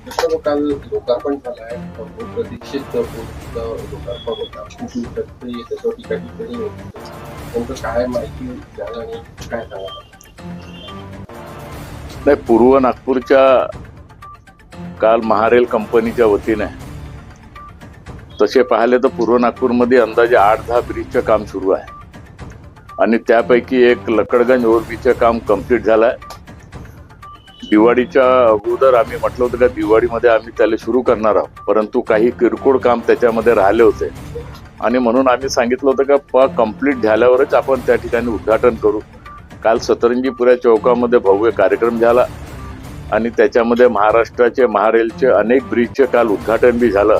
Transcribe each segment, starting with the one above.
जसं काल लोकार्पण झालं आहे, बहुप्रतीक्षित लोकार्पण होता. खूप विद्यार्थी त्याच्यावर टीका टिप्पणी होती. नेमकं काय माहिती द्याल आणि काय सांगा? नाही, पूर्व नागपूरच्या काल महारेल कंपनीच्या वतीने तसे पाहिले तर पूर्व नागपूरमध्ये अंदाजे 8-10 ब्रिजचं काम सुरू आहे आणि त्यापैकी एक लकडगंज ओव्हरब्रिजचं काम कम्प्लीट झालं आहे. दिवाळीच्या अगोदर आम्ही म्हटलं होतं का दिवाळीमध्ये आम्ही त्याला सुरू करणार आहोत, परंतु काही किरकोळ काम त्याच्यामध्ये राहिले होते आणि म्हणून आम्ही सांगितलं होतं का कम्प्लीट झाल्यावरच आपण त्या ठिकाणी उद्घाटन करू. काल सतरंजीपुरा चौकामध्ये भव्य कार्यक्रम झाला आणि त्याच्यामध्ये महाराष्ट्राचे महारेलचे अनेक ब्रिजचे काल उद्घाटन बी झालं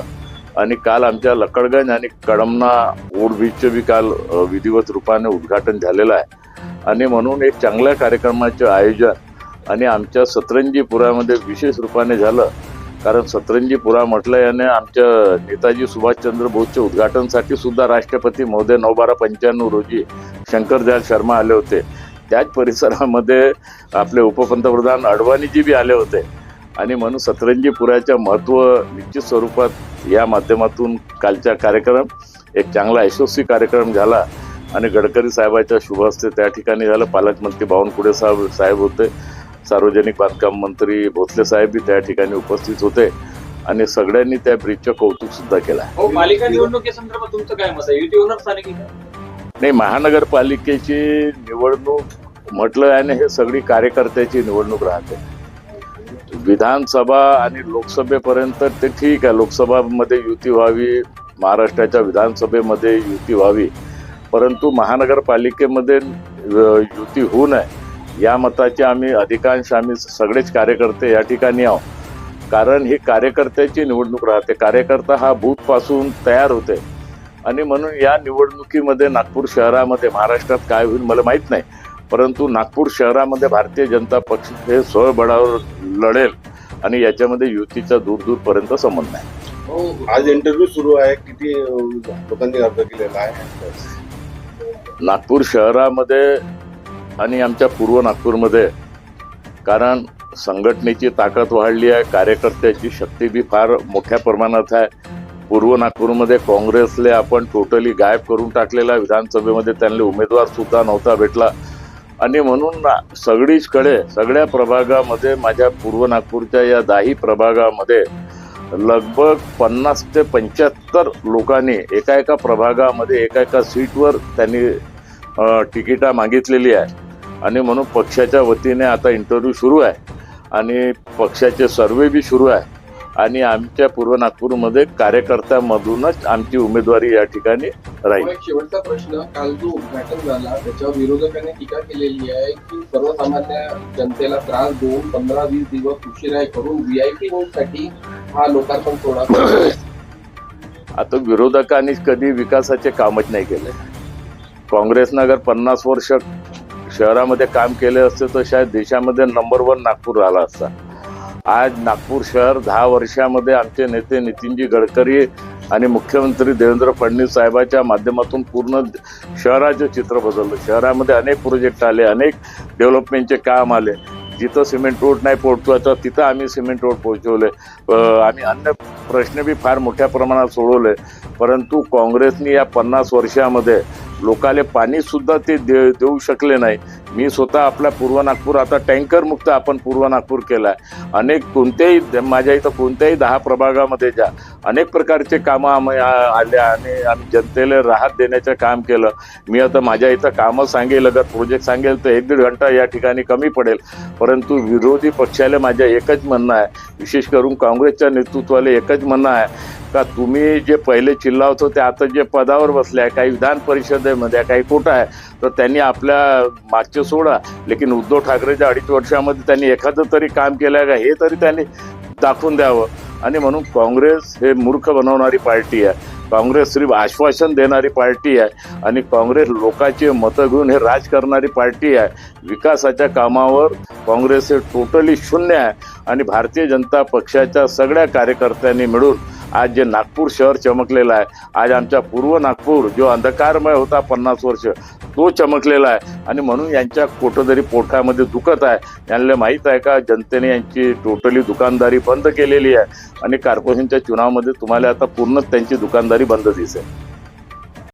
आणि काल आमच्या लकडगंज आणि कडमना ओव्हरब्रिजचं बी काल विधिवत रूपाने उद्घाटन झालेलं आहे आणि म्हणून एक चांगल्या कार्यक्रमाचे आयोजन आणि आमच्या सतरंजीपुरामध्ये विशेष रूपाने झालं. कारण सतरंजीपुरा म्हटलं याने आमच्या नेताजी सुभाषचंद्र बोसच्या उद्घाटनासाठी सुद्धा राष्ट्रपती महोदय 9/12/95 रोजी शंकरदयाल शर्मा आले होते. त्याच परिसरामध्ये आपले उपपंतप्रधान अडवाणीजी बी आले होते आणि म्हणून सतरंजीपुराचं महत्त्व निश्चित स्वरूपात या माध्यमातून कालचा कार्यक्रम एक चांगला यशस्वी कार्यक्रम झाला आणि गडकरी साहेबाच्या शुभ हस्ते त्या ठिकाणी झालं. पालकमंत्री बावनकुळे साहेब होते, सार्वजनिक बांधकाम मंत्री भोसले साहेब बी त्या ठिकाणी उपस्थित होते आणि सगळ्यांनी त्या ब्रिजचं कौतुक सुद्धा केलं. पालिका निवडणुकीसंदर्भात तुमचं काय मत आहे? युती होणार स्थानिक? नाही, महानगरपालिकेची निवडणूक म्हटलं आहे हे सगळी कार्यकर्त्याची निवडणूक राहते. विधानसभा आणि लोकसभेपर्यंत ते ठीक आहे, लोकसभामध्ये युती व्हावी, महाराष्ट्राच्या विधानसभेमध्ये युती व्हावी, परंतु महानगरपालिकेमध्ये युती होऊ नये या मताचे आम्ही सगळेच कार्यकर्ते या ठिकाणी आहोत. कारण ही कार्यकर्त्याची निवडणूक राहते. कार्यकर्ता हा बूथपासून तयार होते आणि म्हणून या निवडणुकीमध्ये नागपूर शहरामध्ये महाराष्ट्रात काय होईल मला माहीत नाही, परंतु नागपूर शहरामध्ये भारतीय जनता पक्ष हे स्वबळावर लढेल आणि याच्यामध्ये युतीचा दूरपर्यंत संबंध नाही. आज इंटरव्ह्यू सुरू आहे, किती लोकांनी अर्ज केलेला आहे? नागपूर शहरामध्ये आणि आमच्या पूर्व नागपूरमध्ये कारण संघटनेची ताकद वाढली आहे, कार्यकर्त्याची शक्ती बी फार मोठ्या प्रमाणात आहे. पूर्व नागपूरमध्ये काँग्रेसले आपण टोटली गायब करून टाकलेला, विधानसभेमध्ये त्यांना उमेदवार सुद्धा नव्हता भेटला आणि म्हणून सगळीचकडे सगळ्या प्रभागामध्ये माझ्या पूर्व नागपूरच्या या 10 प्रभागामध्ये लगभग 50 ते 75 लोकांनी एका प्रभागामध्ये एका सीटवर त्यांनी तिकिटा मागितलेली आहे आणि म्हणून पक्षाच्या वतीने आता इंटरव्ह्यू सुरू आहे आणि पक्षाचे सर्वे बी सुरू आहे आणि आमच्या पूर्व नागपूरमध्ये कार्यकर्त्यांमधूनच आमची उमेदवारी या ठिकाणी राहील. एक शेवटचा प्रश्न, काल जो उद्घाटन झाला त्याच्यावर विरोधकांनी टीका केलेली आहे की सर्वसामान्य जनतेला त्रास देऊन 15-20 दिवस उशिरा करून VIP साठी हा लोकार्पण सोहळा. आता विरोधकांनी कधी विकासाचे कामच नाही केले. काँग्रेसनं अगर 50 वर्ष शहरामध्ये काम केले असते तर शायद देशामध्ये नंबर 1 नागपूर राहिला असता. आज नागपूर शहर 10 वर्षामध्ये आमचे नेते नितीनजी गडकरी आणि मुख्यमंत्री देवेंद्र फडणवीस साहेबाच्या माध्यमातून पूर्ण शहराचे चित्र बदललं. शहरामध्ये अनेक प्रोजेक्ट आले, अनेक डेव्हलपमेंटचे काम आले. जिथं सिमेंट रोड नाही पोहोचवायचा तिथं आम्ही सिमेंट रोड पोहोचवले. आम्ही अन्य प्रश्न बी फार मोठ्या प्रमाणात सोडवले, परंतु काँग्रेसने या 50 वर्षामध्ये लोकाले पाणी सुद्धा ते देऊ शकले नाही. मी स्वतः आपला पूर्व नागपूर आता टँकर मुक्त आपण पूर्व नागपूर केला आहे. अनेक कोणत्याही माझ्या इथं कोणत्याही 10 प्रभागामध्ये ज्या अनेक प्रकारचे कामं आले आणि आम्ही जनतेला राहत देण्याचं काम केलं. मी आता माझ्या इथं कामं सांगेल, अगर प्रोजेक्ट सांगेल तर 1-1.5 घंटा या ठिकाणी कमी पडेल, परंतु विरोधी पक्षाला माझं एकच म्हणणं आहे, विशेष करून काँग्रेसच्या नेतृत्वाला एकच म्हणणं आहे का तुम्ही जे पहिले चिल्लावत होते आता जे पदावर बसले आहे, काही विधान परिषदेमध्ये काही कुठं आहे तर त्यांनी आपल्या मागचे सोडा, लेकिन उद्धव ठाकरेच्या 2.5 वर्षामध्ये त्यांनी एखादं तरी काम केलं आहे का हे तरी त्यांनी दाखवून द्यावं. आणि म्हणून काँग्रेस हे मूर्ख बनवणारी पार्टी आहे. काँग्रेस सिर्फ आश्वासन देणारी पार्टी आहे आणि काँग्रेस लोकांचे मतं घेऊन हे राज करणारी पार्टी आहे. विकासाच्या कामावर काँग्रेस हे टोटली शून्य आहे आणि भारतीय जनता पक्षाच्या सगळ्या कार्यकर्त्यांनी मिळून आज जे नागपूर शहर चमकलेलं आहे, आज आमचा पूर्व नागपूर जो अंधकारमय होता 50 वर्ष तो चमकलेला आहे. आणि म्हणून यांच्या कुठंतरी पोटामध्ये दुखत आहे. यांना माहीत आहे का जनतेने यांची टोटली दुकानदारी बंद केलेली आहे आणि कॉर्पोरेशनच्या चुनावामध्ये तुम्हाला आता पूर्णच त्यांची दुकानदारी बंद दिसेल.